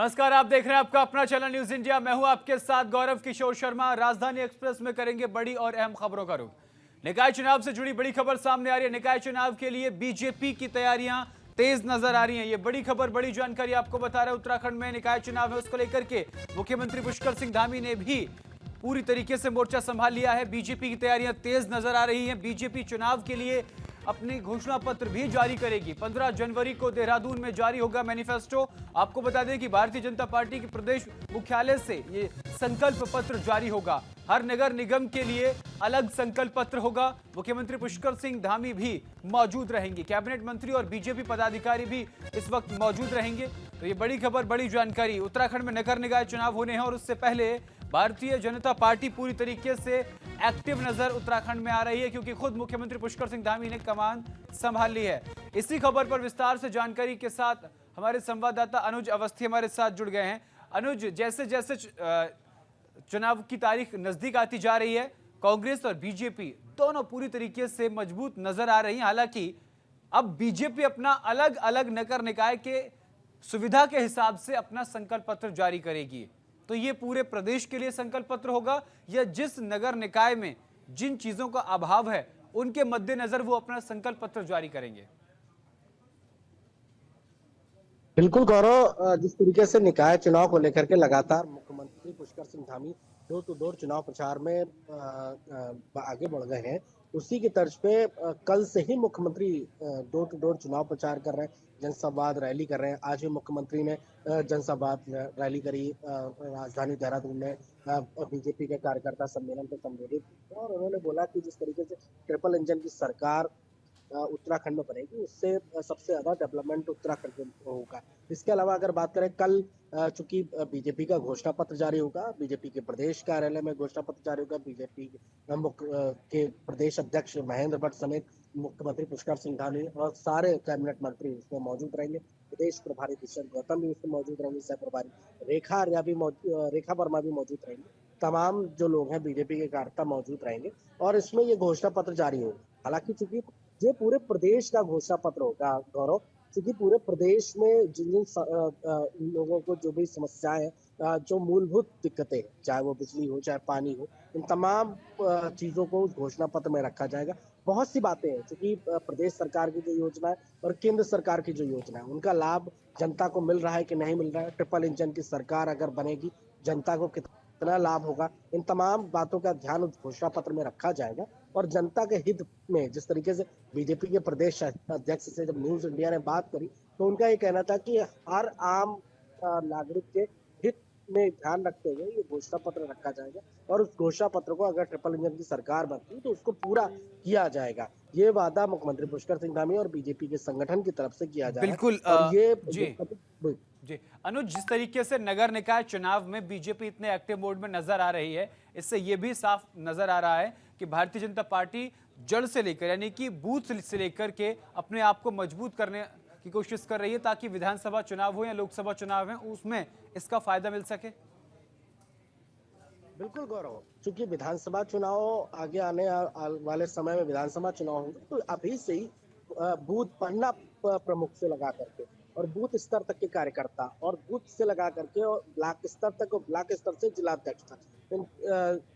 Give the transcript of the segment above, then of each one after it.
नमस्कार, आप देख रहे हैं आपका अपना चैनल न्यूज इंडिया। मैं हूं आपके साथ गौरव किशोर शर्मा। राजधानी एक्सप्रेस में करेंगे बड़ी और अहम खबरों का रुख। निकाय चुनाव से जुड़ी बड़ी खबर सामने आ रही है। निकाय चुनाव के लिए बीजेपी की तैयारियां तेज नजर आ रही हैं। ये बड़ी खबर, बड़ी जानकारी आपको बता रहे हैं। उत्तराखंड में निकाय चुनाव है, उसको लेकर के मुख्यमंत्री पुष्कर सिंह धामी ने भी पूरी तरीके से मोर्चा संभाल लिया है। बीजेपी की तैयारियां तेज नजर आ रही हैं। बीजेपी चुनाव के लिए अपनी घोषणा पत्र भी जारी करेगी। 15 जनवरी को देहरादून में जारी होगा मैनिफेस्टो। आपको बता दें कि भारतीय जनता पार्टी के प्रदेश मुख्यालय से ये संकल्प पत्र जारी होगा। हर नगर निगम के लिए अलग संकल्प पत्र होगा। मुख्यमंत्री पुष्कर सिंह धामी भी मौजूद रहेंगे। कैबिनेट मंत्री और बीजेपी पदाधिकारी भी इस वक्त मौजूद रहेंगे। तो ये बड़ी खबर, बड़ी जानकारी। उत्तराखंड में नगर निकाय चुनाव होने हैं और उससे पहले भारतीय जनता पार्टी पूरी तरीके से एक्टिव नजर उत्तराखंड में आ रही है, क्योंकि खुद मुख्यमंत्री पुष्कर सिंह धामी ने कमान संभाल ली है। इसी खबर पर विस्तार से जानकारी के साथ हमारे संवाददाता अनुज अवस्थी हमारे साथ जुड़ गए हैं। अनुज, जैसे जैसे चुनाव की तारीख नजदीक आती जा रही है, कांग्रेस और बीजेपी दोनों पूरी तरीके से मजबूत नजर आ रही हैं। हालांकि अब बीजेपी अपना अलग अलग नगर निकाय के सुविधा के हिसाब से अपना संकल्प पत्र जारी करेगी। तो ये पूरे प्रदेश के लिए संकल्प पत्र होगा या जिस नगर निकाय में जिन चीजों का अभाव है उनके मद्देनजर वो अपना संकल्प पत्र जारी करेंगे? बिल्कुल गौरव, जिस तरीके से निकाय चुनाव को लेकर के लगातार मुख्यमंत्री Pushkar Singh Dhami door to door चुनाव प्रचार में आगे बढ़ गए हैं, उसी की तर्ज पे कल से ही मुख्यमंत्री डोर टू डोर चुनाव प्रचार कर रहे हैं, जनसंवाद रैली कर रहे हैं। आज भी मुख्यमंत्री ने जनसंवाद रैली करी राजधानी देहरादून में बीजेपी के कार्यकर्ता सम्मेलन को संबोधित किया और उन्होंने बोला कि जिस तरीके से ट्रिपल इंजन की सरकार उत्तराखंड में बनेगी, उससे सबसे ज्यादा डेवलपमेंट उत्तराखंड में होगा। इसके अलावा अगर बात करें, कल चूंकि बीजेपी का घोषणा पत्र जारी होगा, बीजेपी के प्रदेश कार्यालय में घोषणा पत्र जारी होगा, बीजेपी के प्रदेश अध्यक्ष महेंद्र भट्ट समेत मुख्यमंत्री पुष्कर सिंह धामी और सारे कैबिनेट मंत्री इसमें मौजूद रहेंगे। प्रदेश प्रभारी दुष्यंत गौतम भी इसमें मौजूद रहेंगे, सह प्रभारी रेखा वर्मा भी मौजूद रहेंगे। तमाम जो लोग हैं बीजेपी के कार्यकर्ता मौजूद रहेंगे और इसमें ये घोषणा पत्र जारी होगा। हालांकि चूंकि ये पूरे प्रदेश का घोषणा पत्र होगा गौरव, क्योंकि पूरे प्रदेश में जिन जिन लोगों को जो भी समस्याएं, जो मूलभूत दिक्कतें, चाहे वो बिजली हो चाहे पानी हो, इन तमाम चीजों को उस घोषणा पत्र में रखा जाएगा। बहुत सी बातें हैं, क्योंकि प्रदेश सरकार की जो योजना है और केंद्र सरकार की जो योजना है, उनका लाभ जनता को मिल रहा है कि नहीं मिल रहा है। ट्रिपल इंजन की सरकार अगर बनेगी, जनता को कितना लाभ होगा, इन तमाम बातों का ध्यान उस घोषणा पत्र में रखा जाएगा। और जनता के हित में, जिस तरीके से बीजेपी के प्रदेश अध्यक्ष से जब न्यूज इंडिया ने बात करी, तो उनका ये कहना था कि हर आम नागरिक के हित में ध्यान रखते हुए ये घोषणा पत्र रखा जाएगा और उस घोषणा पत्र को अगर ट्रिपल इंजन की सरकार बनती है तो उसको पूरा किया जाएगा। ये वादा मुख्यमंत्री पुष्कर सिंह धामी और बीजेपी के संगठन की तरफ से किया जाएगा। बिल्कुल। और ये जी अनुज, जिस तरीके से नगर निकाय चुनाव में बीजेपी इतने एक्टिव मोड में नजर आ रही है, इससे यह भी साफ नजर आ रहा है कि भारतीय जनता पार्टी जड़ से लेकर यानी कि बूथ से लेकर के अपने आप को मजबूत करने की कोशिश कर रही है, ताकि विधानसभा चुनाव हो या लोकसभा चुनाव है उसमें इसका फायदा मिल सके। बिल्कुल गौरव, चूंकि विधानसभा चुनाव आगे आने वाले समय में विधानसभा चुनाव होंगे, तो अभी से ही बूथ पन्ना प्रमुख से लगा करके और बूथ स्तर तक के कार्यकर्ता और बूथ से लगा करके और ब्लॉक स्तर तक और ब्लॉक स्तर से जिलाध्यक्ष तक, इन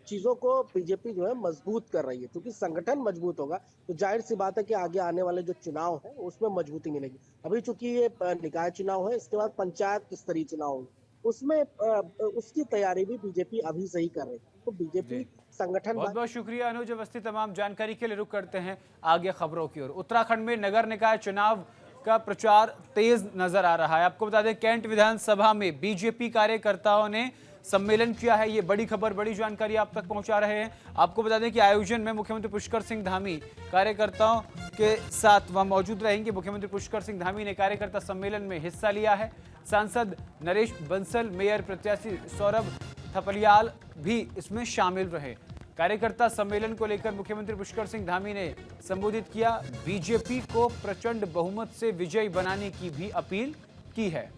चीजों को बीजेपी जो है मजबूत कर रही है। क्योंकि संगठन मजबूत होगा तो जाहिर सी बात है कि आगे आने वाले जो चुनाव है उसमें मजबूती मिलेगी। अभी चूंकि ये निकाय चुनाव है, इसके बाद पंचायत स्तरीय चुनाव होंगे, उसमें उसकी तैयारी भी बीजेपी अभी से ही कर रही है। तो बीजेपी संगठन। बहुत बहुत शुक्रिया अनुज अवस्थी, तमाम जानकारी के लिए। रुक करते हैं आगे खबरों की ओर। उत्तराखंड में नगर निकाय चुनाव का प्रचार तेज नजर आ रहा है। आपको बता दें, कैंट विधानसभा में बीजेपी कार्यकर्ताओं ने सम्मेलन किया है। ये बड़ी खबर, बड़ी जानकारी आप तक पहुंचा रहे हैं। आपको बता दें कि आयोजन में मुख्यमंत्री पुष्कर सिंह धामी कार्यकर्ताओं के साथ वहां मौजूद रहेंगे। मुख्यमंत्री पुष्कर सिंह धामी ने कार्यकर्ता सम्मेलन में हिस्सा लिया है। सांसद नरेश बंसल, मेयर प्रत्याशी सौरभ थपलियाल भी इसमें शामिल रहे। कार्यकर्ता सम्मेलन को लेकर मुख्यमंत्री पुष्कर सिंह धामी ने संबोधित किया। बीजेपी को प्रचंड बहुमत से विजयी बनाने की भी अपील की है।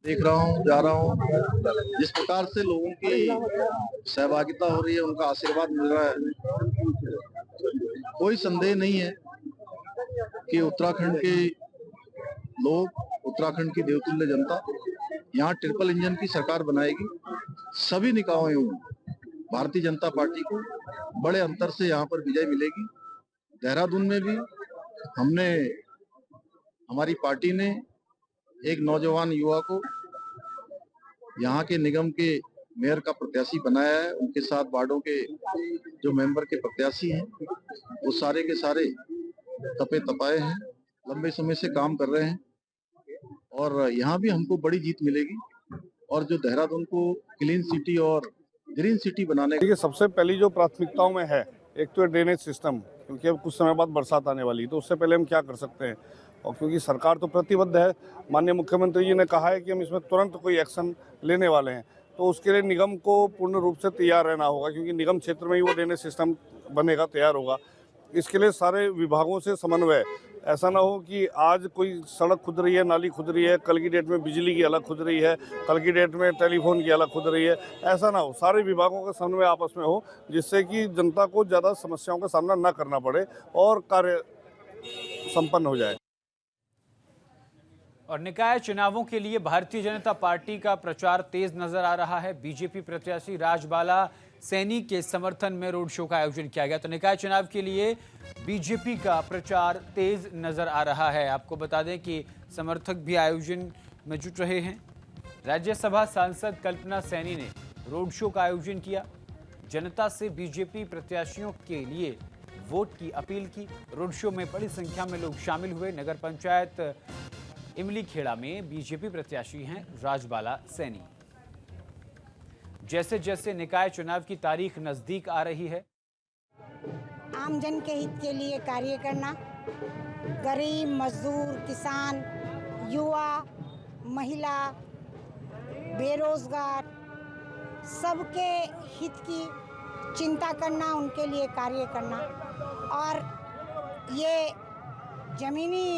देख रहा हूँ, जा रहा हूँ, जिस प्रकार से लोगों की सहभागिता हो रही है, उनका आशीर्वाद मिल रहा है, कोई संदेह नहीं है कि उत्तराखंड के लोग, उत्तराखंड की देवतुल्य जनता यहाँ ट्रिपल इंजन की सरकार बनाएगी। सभी निकायों में भारतीय जनता पार्टी को बड़े अंतर से यहाँ पर विजय मिलेगी। देहरादून में भी हमारी पार्टी ने एक नौजवान युवा को यहाँ के निगम के मेयर का प्रत्याशी बनाया है। उनके साथ वार्डों के जो मेंबर के प्रत्याशी हैं वो सारे के सारे तपे तपाए हैं, लंबे समय से काम कर रहे हैं और यहाँ भी हमको बड़ी जीत मिलेगी। और जो देहरादून को क्लीन सिटी और ग्रीन सिटी बनाने देखिए, सबसे पहली जो प्राथमिकताओं में है, एक तो ड्रेनेज सिस्टम, क्योंकि अब कुछ समय बाद बरसात आने वाली है, तो उससे पहले हम क्या कर सकते हैं। और क्योंकि सरकार तो प्रतिबद्ध है, माननीय मुख्यमंत्री जी ने कहा है कि हम इसमें तुरंत कोई एक्शन लेने वाले हैं, तो उसके लिए निगम को पूर्ण रूप से तैयार रहना होगा, क्योंकि निगम क्षेत्र में ही वो ड्रेनेज सिस्टम बनेगा, तैयार होगा। इसके लिए सारे विभागों से समन्वय, ऐसा ना हो कि आज कोई सड़क खुद रही है, नाली खुद रही है, कल की डेट में बिजली की अलग खुद रही है, कल की डेट में टेलीफोन की अलग खुद रही है, ऐसा ना हो। सारे विभागों का समन्वय आपस में हो, जिससे कि जनता को ज़्यादा समस्याओं का सामना ना करना पड़े और कार्य संपन्न हो जाए। और निकाय चुनावों के लिए भारतीय जनता पार्टी का प्रचार तेज नजर आ रहा है। बीजेपी प्रत्याशी राजबाला सैनी के समर्थन में रोड शो का आयोजन किया गया। तो निकाय चुनाव के लिए बीजेपी का प्रचार तेज नजर आ रहा है। आपको बता दें कि समर्थक भी आयोजन में जुट रहे हैं। राज्यसभा सांसद कल्पना सैनी ने रोड शो का आयोजन किया, जनता से बीजेपी प्रत्याशियों के लिए वोट की अपील की। रोड शो में बड़ी संख्या में लोग शामिल हुए। नगर पंचायत इमली खेड़ा में बीजेपी प्रत्याशी हैं राजबाला सैनी। जैसे जैसे निकाय चुनाव की तारीख नजदीक आ रही है, आमजन के हित के लिए कार्य करना, गरीब, मजदूर, किसान, युवा, महिला, बेरोजगार, सबके हित की चिंता करना, उनके लिए कार्य करना। और ये जमीनी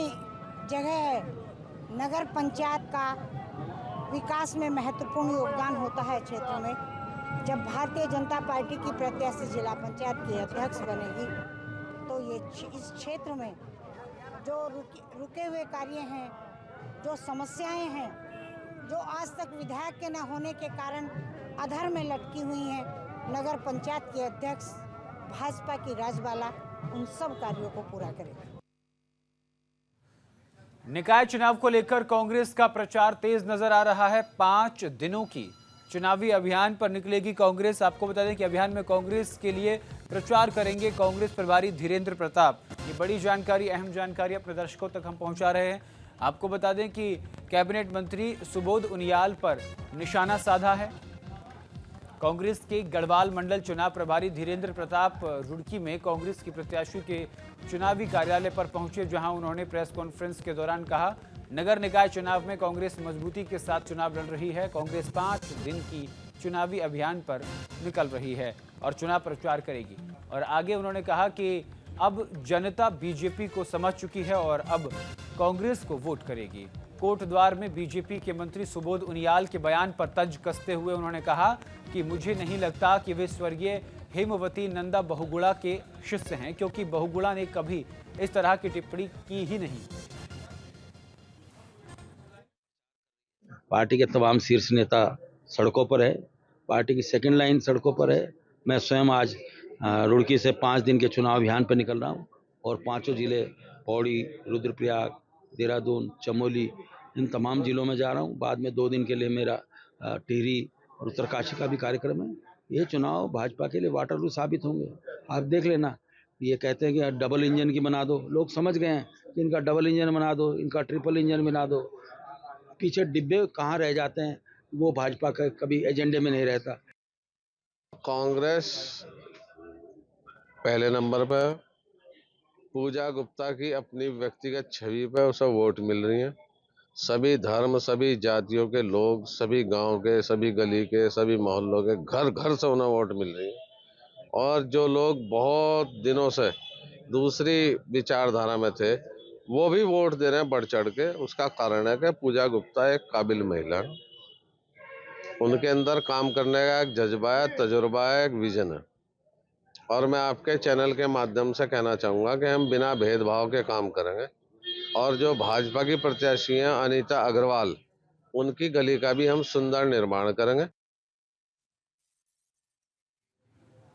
जगह नगर पंचायत का विकास में महत्वपूर्ण योगदान होता है। क्षेत्र में जब भारतीय जनता पार्टी की प्रत्याशी जिला पंचायत की अध्यक्ष बनेगी, तो ये इस क्षेत्र में जो रुके हुए कार्य हैं, जो समस्याएं हैं, जो आज तक विधायक के न होने के कारण अधर में लटकी हुई हैं, नगर पंचायत के अध्यक्ष भाजपा की राजबाला उन सब कार्यों को पूरा करेगी। निकाय चुनाव को लेकर कांग्रेस का प्रचार तेज नजर आ रहा है। 5 दिनों की चुनावी अभियान पर निकलेगी कांग्रेस। आपको बता दें कि अभियान में कांग्रेस के लिए प्रचार करेंगे कांग्रेस प्रभारी धीरेन्द्र प्रताप। ये बड़ी जानकारी, अहम जानकारी अपने दर्शकों तक हम पहुंचा रहे हैं। आपको बता दें कि कैबिनेट मंत्री सुबोध उनियाल पर निशाना साधा है। कांग्रेस के गढ़वाल मंडल चुनाव प्रभारी धीरेन्द्र प्रताप रुड़की में कांग्रेस की प्रत्याशी के चुनावी कार्यालय पर पहुंचे, जहां उन्होंने प्रेस कॉन्फ्रेंस के दौरान कहा, नगर निकाय चुनाव में कांग्रेस मजबूती के साथ चुनाव लड़ रही है। कांग्रेस 5 दिन की चुनावी अभियान पर निकल रही है और चुनाव प्रचार करेगी। और आगे उन्होंने कहा कि अब जनता बीजेपी को समझ चुकी है और अब कांग्रेस को वोट करेगी। कोटद्वार में बीजेपी के मंत्री सुबोध उनियाल के बयान पर तंज कसते हुए उन्होंने कहा कि मुझे नहीं लगता कि वे स्वर्गीय हेमवती नंदा बहुगुणा के शिष्य हैं, क्योंकि बहुगुणा ने कभी इस तरह की टिप्पणी की ही नहीं। पार्टी के तमाम शीर्ष नेता सड़कों पर है, पार्टी की सेकंड लाइन सड़कों पर है। मैं स्वयं आज रुड़की से 5 दिन के चुनाव अभियान पर निकल रहा हूं और 5 जिले पौड़ी, रुद्रप्रयाग, देहरादून, चमोली, इन तमाम जिलों में जा रहा हूं। बाद में 2 दिन के लिए मेरा टिहरी और उत्तरकाशी का भी कार्यक्रम है। ये चुनाव भाजपा के लिए वाटरलू साबित होंगे। आप देख लेना, ये कहते हैं कि डबल इंजन की बना दो, लोग समझ गए हैं कि इनका डबल इंजन बना दो, इनका ट्रिपल इंजन बना दो। पीछे डिब्बे कहाँ रह जाते हैं, वो भाजपा का कभी एजेंडे में नहीं रहता। कांग्रेस पहले नंबर पर, पूजा गुप्ता की अपनी व्यक्तिगत छवि पर उसे वोट मिल रही है। सभी धर्म, सभी जातियों के लोग, सभी गांव के, सभी गली के, सभी मोहल्लों के घर घर से उन्हें वोट मिल रही है। और जो लोग बहुत दिनों से दूसरी विचारधारा में थे, वो भी वोट दे रहे हैं बढ़ चढ़ के। उसका कारण है कि पूजा गुप्ता एक काबिल महिला है, उनके अंदर काम करने का एक जज्बा है, तजुर्बा है, एक विजन है। और मैं आपके चैनल के माध्यम से कहना चाहूँगा कि हम बिना भेदभाव के काम करेंगे। और जो भाजपा की प्रत्याशी हैं अनीता अग्रवाल, उनकी गली का भी हम सुंदर निर्माण करेंगे।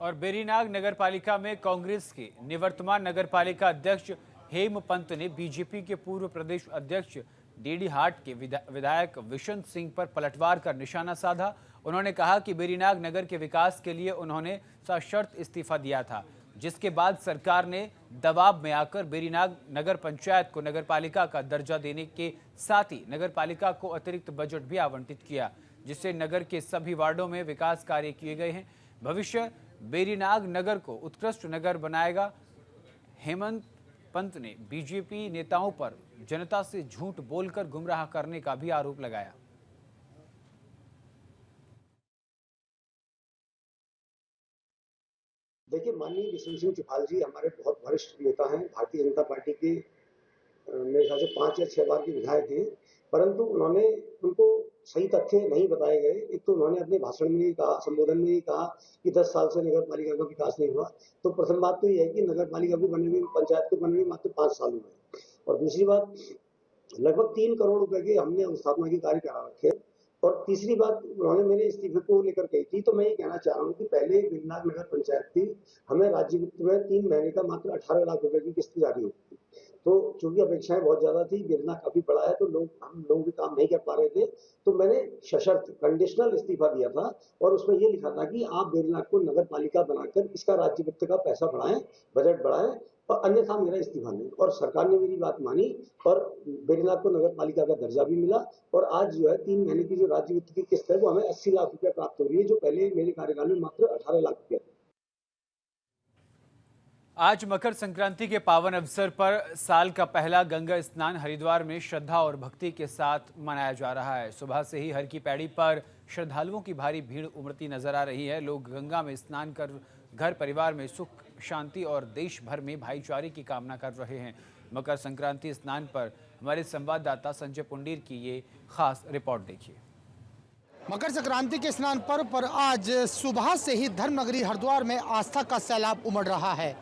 और बेरीनाग नगर पालिका में कांग्रेस के निवर्तमान नगर पालिका अध्यक्ष हेमपंत ने बीजेपी के पूर्व प्रदेश अध्यक्ष डीडी हाट के विधायक विशंत सिंह पर पलटवार कर निशाना साधा। उन्होंने कहा कि बेरीनाग नगर के विकास के लिए उन्होंने सशर्त इस्तीफा दिया था, जिसके बाद सरकार ने दबाव में आकर बेरीनाग नगर पंचायत को नगर पालिका का दर्जा देने के साथ ही नगर पालिका को अतिरिक्त बजट भी आवंटित किया, जिससे नगर के सभी वार्डों में विकास कार्य किए गए हैं। भविष्य बेरीनाग नगर को उत्कृष्ट नगर बनाएगा। हेमंत पंत ने बीजेपी नेताओं पर जनता से झूठ बोलकर गुमराह करने का भी आरोप लगाया। देखिए, माननीय विशेष सिंह चुफाल जी हमारे बहुत वरिष्ठ नेता हैं। भारतीय जनता पार्टी के मेरे ख्याल से 5 या 6 बार के विधायक हैं, परंतु उनको सही तथ्य नहीं बताए गए। एक तो उन्होंने अपने भाषण में कहा, संबोधन में कहा कि 10 साल से नगर पालिका का विकास नहीं हुआ। तो प्रथम बात तो ये है कि नगर पालिका को बनने में, पंचायत को बनने में मात्र 5 साल हुए। और दूसरी बात, लगभग 3 करोड़ रुपए के हमने स्थापना के कार्य करा रखे। और तीसरी बात, उन्होंने मेरे इस्तीफे को लेकर कही थी, तो मैं ये कहना चाह रहा हूँ कि पहले बेरीनाग नगर पंचायत थी, हमें राज्य वित्त में 3 महीने का मात्र 18 लाख रुपए की किस्त जारी होती थी। तो चूंकि अपेक्षाएं बहुत ज्यादा थी, बेरीनाग काफी बड़ा है, तो हम लोग भी काम नहीं कर पा रहे थे, तो मैंने सशर्त कंडीशनल इस्तीफा दिया था। और उसमें ये लिखा था कि आप बेरीनाग को नगर पालिका बनाकर इसका राज्य वित्त का पैसा बढ़ाएं, बजट बढ़ाएं, और अन्यथा मेरा इस्तीफा नहीं। और सरकार ने मेरी बात मानी और बेरीनाग को नगर पालिका का दर्जा भी मिला। और आज जो है 3 महीने की जो राज्य वित्त की किस्त है वो हमें 80 लाख रुपया प्राप्त हो रही है, जो पहले मेरे कार्यकाल में मात्र 18 लाख रुपया। आज मकर संक्रांति के पावन अवसर पर साल का पहला गंगा स्नान हरिद्वार में श्रद्धा और भक्ति के साथ मनाया जा रहा है। सुबह से ही हर की पैड़ी पर श्रद्धालुओं की भारी भीड़ उमड़ती नजर आ रही है। लोग गंगा में स्नान कर घर परिवार में सुख शांति और देश भर में भाईचारे की कामना कर रहे हैं। मकर संक्रांति स्नान पर हमारे संवाददाता संजय पुंडीर की ये खास रिपोर्ट देखिए। मकर संक्रांति के स्नान पर्व पर आज सुबह से ही धर्मनगरी हरिद्वार में आस्था का सैलाब उमड़ रहा है।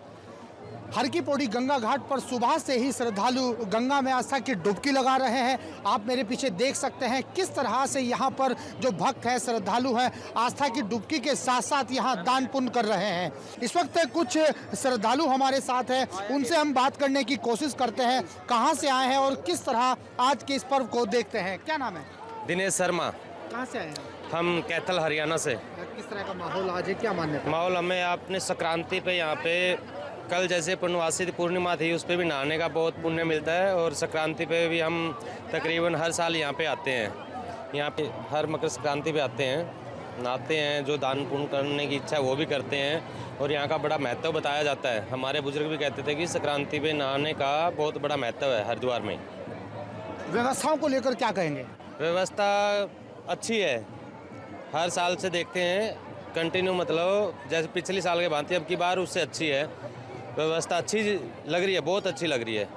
हर की पौड़ी गंगा घाट पर सुबह से ही श्रद्धालु गंगा में आस्था की डुबकी लगा रहे हैं। आप मेरे पीछे देख सकते हैं किस तरह से यहाँ पर जो भक्त है, श्रद्धालु हैं, आस्था की डुबकी के साथ साथ यहाँ दान पुण्य कर रहे हैं। इस वक्त कुछ श्रद्धालु हमारे साथ हैं, उनसे हम बात करने की कोशिश करते हैं कहाँ से आए हैं और किस तरह आज के इस पर्व को देखते हैं। क्या नाम है? दिनेश शर्मा। कहाँ से आए हैं? हम कैथल हरियाणा से। किस तरह का माहौल आज है, क्या मान्यता? माहौल हमें अपने संक्रांति पे यहाँ पे कल जैसे पूर्णवासी पूर्णिमा थी, उस पे भी नहाने का बहुत पुण्य मिलता है और संक्रांति पे भी हम तकरीबन हर साल यहाँ पे आते हैं। यहाँ पे हर मकर संक्रांति पे आते हैं, नहाते हैं, जो दान पुण्य करने की इच्छा है वो भी करते हैं और यहाँ का बड़ा महत्व बताया जाता है। हमारे बुजुर्ग भी कहते थे कि संक्रांति पे नहाने का बहुत बड़ा महत्व है हरिद्वार में। व्यवस्थाओं को लेकर क्या कहेंगे? व्यवस्था अच्छी है, हर साल से देखते हैं कंटिन्यू, मतलब जैसे पिछली साल के भांति अब की बार उससे अच्छी है। व्यवस्था अच्छी लग रही है, बहुत अच्छी लग रही है।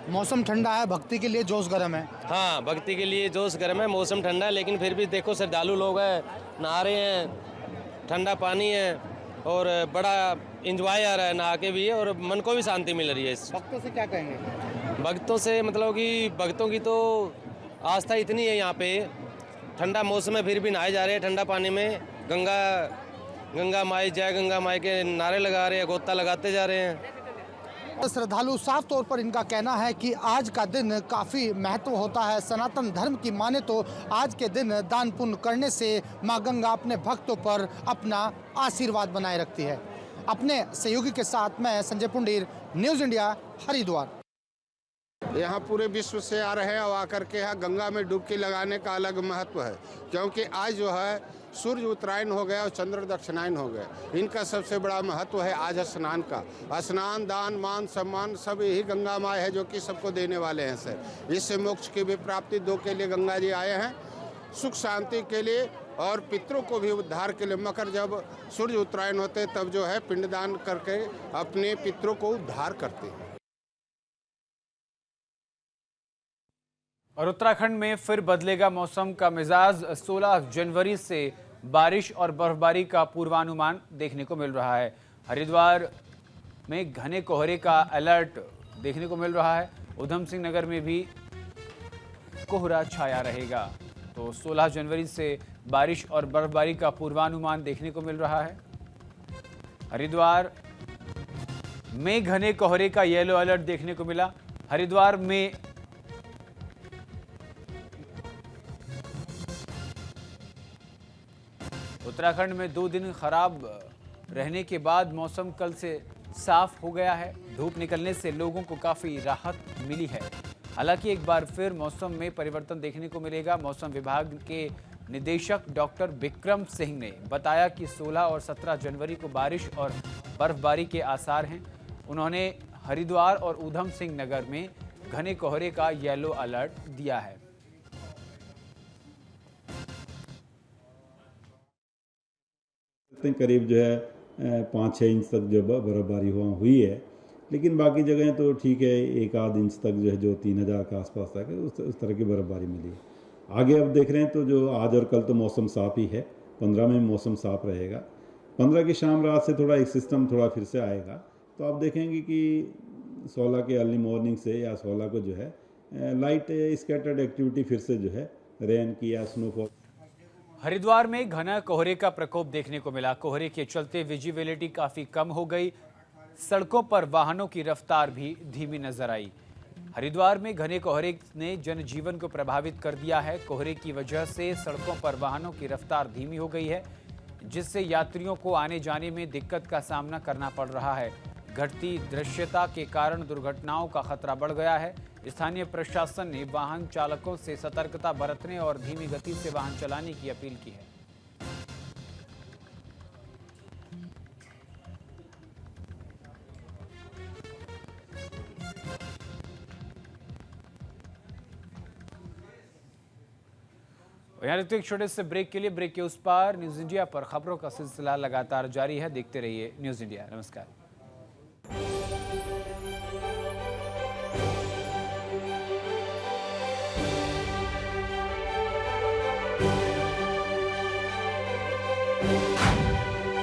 मौसम ठंडा है, भक्ति के लिए जोश गर्म है। हाँ, भक्ति के लिए जोश गर्म है, मौसम ठंडा है, लेकिन फिर भी देखो श्रद्धालु लोग हैं, नहा रहे हैं, ठंडा पानी है और बड़ा इंजॉय आ रहा है, नहा के भी है और मन को भी शांति मिल रही है। भक्तों से क्या कहेंगे? भक्तों से मतलब कि भक्तों की तो आस्था इतनी है यहाँ पे, ठंडा मौसम है फिर भी नहाए जा रहे हैं ठंडा पानी में। गंगा माई जय गंगा माई के नारे लगा रहे हैं, गोता लगाते जा रहे हैं। श्रद्धालु साफ तौर पर इनका कहना है कि आज का दिन काफ़ी महत्व होता है। सनातन धर्म की माने तो आज के दिन दान पुण्य करने से माँ गंगा अपने भक्तों पर अपना आशीर्वाद बनाए रखती है। अपने सहयोगी के साथ मैं संजय पुंडीर, न्यूज़ इंडिया, हरिद्वार। यहाँ पूरे विश्व से आ रहे हैं और आकर के यहाँ गंगा में डुबकी लगाने का अलग महत्व है, क्योंकि आज जो है सूर्य उत्तरायण हो गया और चंद्र दक्षिणायन हो गया। इनका सबसे बड़ा महत्व है आज स्नान का। स्नान, दान, मान, सम्मान सब यही गंगा माँ है जो कि सबको देने वाले हैं सर। इससे मोक्ष की भी प्राप्ति दो के लिए गंगा जी आए हैं, सुख शांति के लिए और पितरों को भी उद्धार के लिए। मकर जब सूर्य उत्तरायण होते तब जो है पिंडदान करके अपने पितरों को उद्धार करते हैं। और उत्तराखंड में फिर बदलेगा मौसम का मिजाज। 16 जनवरी से बारिश और बर्फबारी का पूर्वानुमान देखने को मिल रहा है। हरिद्वार में घने कोहरे का अलर्ट देखने को मिल रहा है। ऊधम सिंह नगर में भी कोहरा छाया रहेगा। तो 16 जनवरी से बारिश और बर्फबारी का पूर्वानुमान देखने को मिल रहा है। हरिद्वार में घने कोहरे का येलो अलर्ट देखने को मिला। हरिद्वार में उत्तराखंड में 2 दिन खराब रहने के बाद मौसम कल से साफ हो गया है। धूप निकलने से लोगों को काफी राहत मिली है। हालांकि एक बार फिर मौसम में परिवर्तन देखने को मिलेगा। मौसम विभाग के निदेशक डॉक्टर विक्रम सिंह ने बताया कि 16 और 17 जनवरी को बारिश और बर्फबारी के आसार हैं। उन्होंने हरिद्वार और ऊधम सिंह नगर में घने कोहरे का येलो अलर्ट दिया है। करीब जो है 5-6 इंच तक जो बर्फबारी हुई है, लेकिन बाकी जगह तो ठीक है, 1-आध इंच तक जो है, जो 3000 के आसपास तक है, उस तरह की बर्फबारी मिली है। आगे अब देख रहे हैं तो जो आज और कल तो मौसम साफ ही है, 15 में मौसम साफ रहेगा। 15 की शाम रात से थोड़ा एक सिस्टम थोड़ा फिर से आएगा, तो आप देखेंगे कि 16 के अर्ली मॉर्निंग से या 16 को जो है लाइट स्कैटर्ड एक्टिविटी फिर से जो है रेन की या स्नोफॉल। हरिद्वार में घना कोहरे का प्रकोप देखने को मिला। कोहरे के चलते विजिबिलिटी काफी कम हो गई। सड़कों पर वाहनों की रफ्तार भी धीमी नजर आई। हरिद्वार में घने कोहरे ने जनजीवन को प्रभावित कर दिया है। कोहरे की वजह से सड़कों पर वाहनों की रफ्तार धीमी हो गई है, जिससे यात्रियों को आने जाने में दिक्कत का सामना करना पड़ रहा है। घटती दृश्यता के कारण दुर्घटनाओं का खतरा बढ़ गया है। स्थानीय प्रशासन ने वाहन चालकों से सतर्कता बरतने और धीमी गति से वाहन चलाने की अपील की है। यहाँ रुकते एक छोटे से ब्रेक के लिए। ब्रेक के उस पार न्यूज़ इंडिया पर खबरों का सिलसिला लगातार जारी है। देखते रहिए न्यूज़ इंडिया। नमस्कार।